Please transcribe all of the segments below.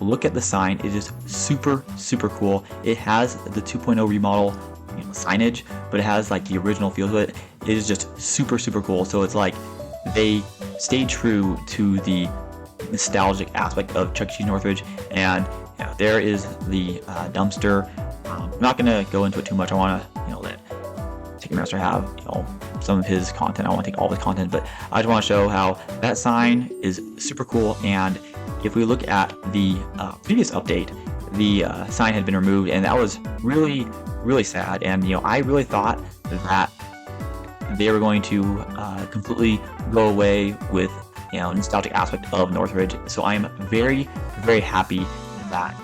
look at the sign, it is super cool. It has the 2.0 remodel signage, but it has like the original feel to it. It is just super cool. So it's like they stayed true to the nostalgic aspect of Chuck E. Cheese Northridge. And there is the dumpster. I'm not gonna go into it too much. I want to let Ticketmaster have some of his content. I want to take all the content, but I just want to show how that sign is super cool. And if we look at the previous update, the sign had been removed, and that was really sad. And I really thought that they were going to completely go away with nostalgic aspect of Northridge. So I am very happy that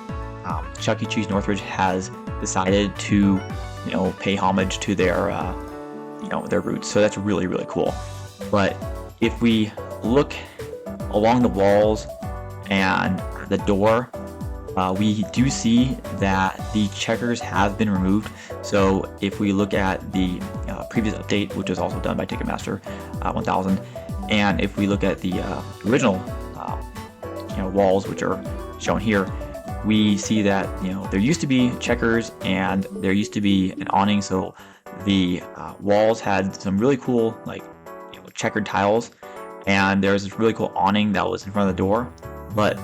Chuck E. Cheese Northridge has decided to pay homage to their their roots. So that's really cool. But if we look along the walls and the door, we do see that the checkers have been removed. So if we look at the previous update, which was also done by Ticketmaster 1000, and if we look at the original walls, which are shown here, we see that there used to be checkers and there used to be an awning. So the walls had some really cool checkered tiles, and there's this really cool awning that was in front of the door. But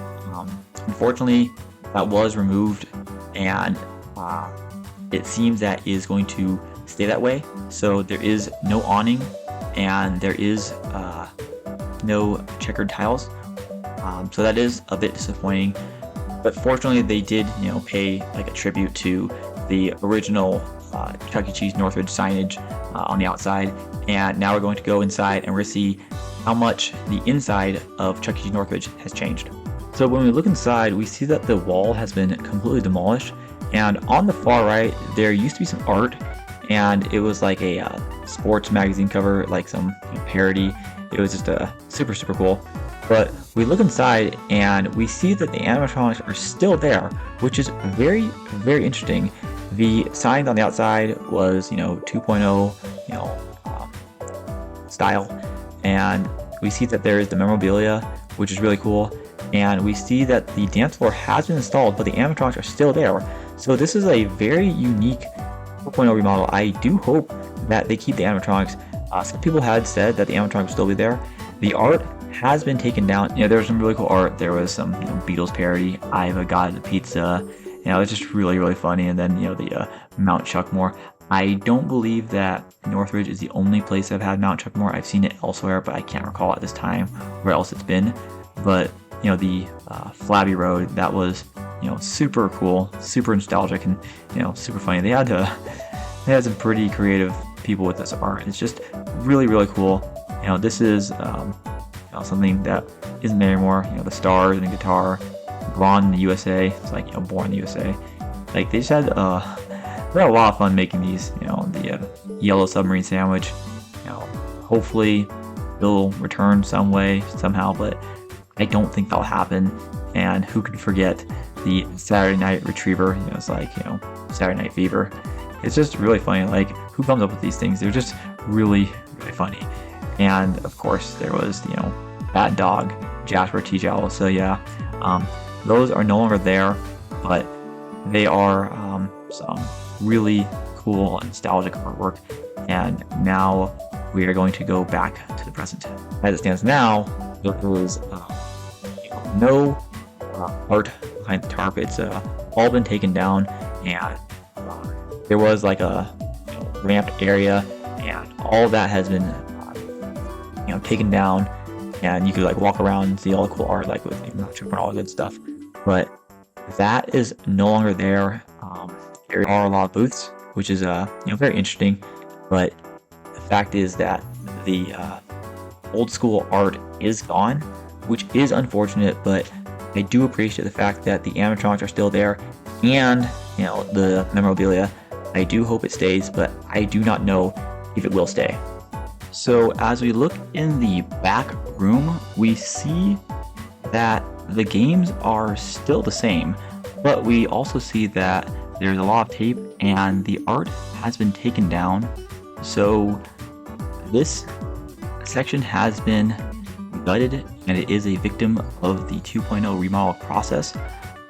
unfortunately, that was removed, and it seems that is going to stay that way. So there is no awning, and there is no checkered tiles. So that is a bit disappointing. But fortunately, they did pay a tribute to the original Chuck E. Cheese Northridge signage on the outside. And now we're going to go inside, and we're going to see how much the inside of Chuck E. Cheese Northridge has changed. So when we look inside, we see that the wall has been completely demolished, and on the far right there used to be some art, and it was like a sports magazine cover, like some parody. It was just super cool. But we look inside and we see that the animatronics are still there, which is very interesting. The sign on the outside was 2.0 style, and we see that there is the memorabilia, which is really cool. And we see that the dance floor has been installed, but the animatronics are still there. So this is a very unique 4.0 remodel. I do hope that they keep the animatronics. Some people had said that the animatronics will still be there. The art has been taken down. There was some really cool art. There was some Beatles parody. I've got a pizza. It's just really funny. And then the Mount Chuckmore. I don't believe that Northridge is the only place I've had Mount Chuckmore. I've seen it elsewhere, but I can't recall at this time where else it's been. But the Flabby Road, that was super cool, super nostalgic, and super funny. They had some pretty creative people with this art. It's just really cool. This is something that isn't there anymore. The stars and the guitar, Born in the USA. It's like Born in the USA. They just had they had a lot of fun making these. The yellow submarine sandwich. Hopefully they'll return some way somehow, but I don't think that'll happen. And who could forget the Saturday Night Retriever? It's Saturday Night Fever. It's just really funny. Who comes up with these things? They're just really funny. And of course, there was Bad Dog, Jasper T. Jowl. So yeah, those are no longer there, but they are some really cool and nostalgic artwork. And now we are going to go back to the present. As it stands now, there is no art behind the tarp. It's all been taken down, and there was a ramped area, and all of that has been taken down, and you could walk around and see all the cool art with all the good stuff. But that is no longer there. There are a lot of booths, which is very interesting, but the fact is that the old school art is gone, which is unfortunate. But I do appreciate the fact that the animatronics are still there, and the memorabilia. I do hope it stays, but I do not know if it will stay. So as we look in the back room, we see that the games are still the same, but we also see that there's a lot of tape and the art has been taken down. So this section has been gutted, and it is a victim of the 2.0 remodel process.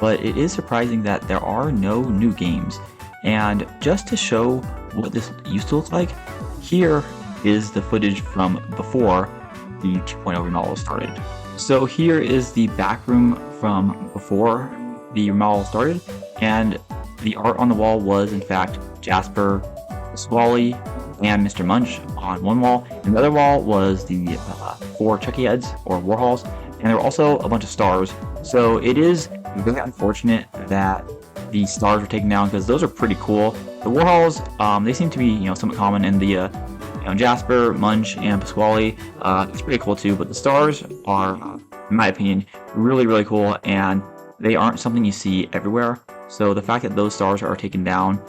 but it is surprising that there are no new games. And just to show what this used to look like, here is the footage from before the 2.0 remodel started. So here is the back room from before the remodel started, and the art on the wall was in fact Jasper, Pasquale, and Mr. Munch on one wall, and the other wall was the 4 Chucky heads or Warhols, and there were also a bunch of stars. So it is really unfortunate that the stars were taken down because those are pretty cool. The Warhols, they seem to be somewhat common in the Jasper, Munch, and Pasquale. It's pretty cool too, but the stars are, in my opinion, really cool, and they aren't something you see everywhere. So the fact that those stars are taken down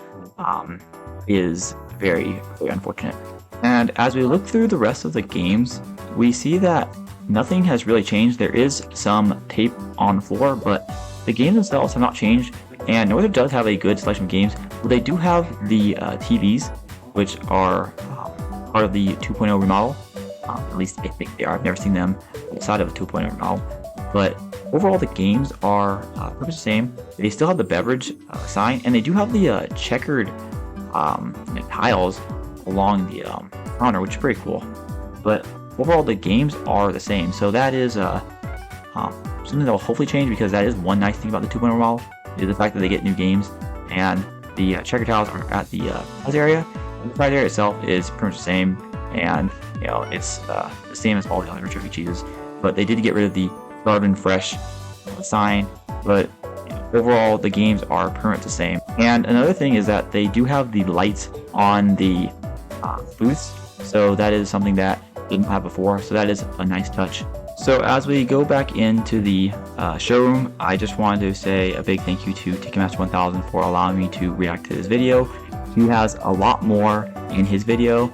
is very unfortunate. And as we look through the rest of the games, we see that nothing has really changed. There is some tape on the floor, but the games themselves have not changed. And Northridge does have a good selection of games, but they do have the TVs, which are part of the 2.0 remodel. At least I think they are. I've never seen them outside of a 2.0 remodel. But overall, the games are pretty much the same. They still have the beverage sign, and they do have the checkered tiles along the counter, which is pretty cool. But overall, the games are the same. So that is something that will hopefully change, because that is one nice thing about the 2.0 remodel, is the fact that they get new games, and the checker tiles are at the prize area. And the prize area itself is pretty much the same, and it's the same as all the other Chuck E. Cheeses. But they did get rid of the Garden Fresh sign, but overall the games are pretty much the same. And another thing is that they do have the lights on the booths, so that is something that they didn't have before, so that is a nice touch. So as we go back into the showroom, I just wanted to say a big thank you to Ticketmaster 1000 for allowing me to react to this video. He has a lot more in his video,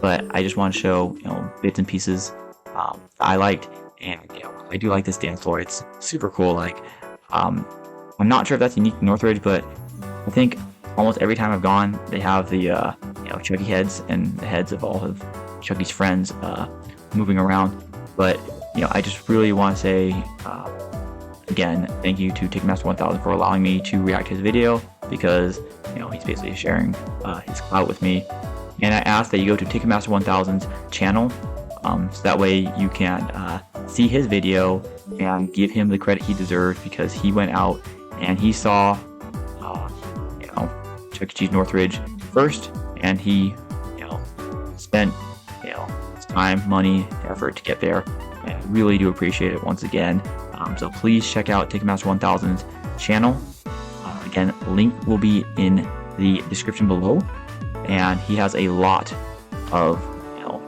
but I just want to show bits and pieces I liked, and I do like this dance floor. It's super cool. Like I'm not sure if that's unique to Northridge, but I think almost every time I've gone, they have the Chucky heads and the heads of all of Chucky's friends moving around. But I just really want to say again, thank you to Ticketmaster 1000 for allowing me to react to his video, because he's basically sharing his clout with me. And I ask that you go to Ticketmaster 1000's channel, so that way you can see his video and give him the credit he deserves, because he went out and he saw Chuck E. Cheese Northridge first, and he spent his time, money, effort to get there, and I really do appreciate it once again. So please check out Ticketmaster 1000's channel. Again, link will be in the description below, and he has a lot of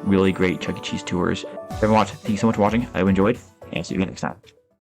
really great Chuck E. Cheese tours. If you haven't watched, thank you so much for watching. I hope you enjoyed, and see you again next time.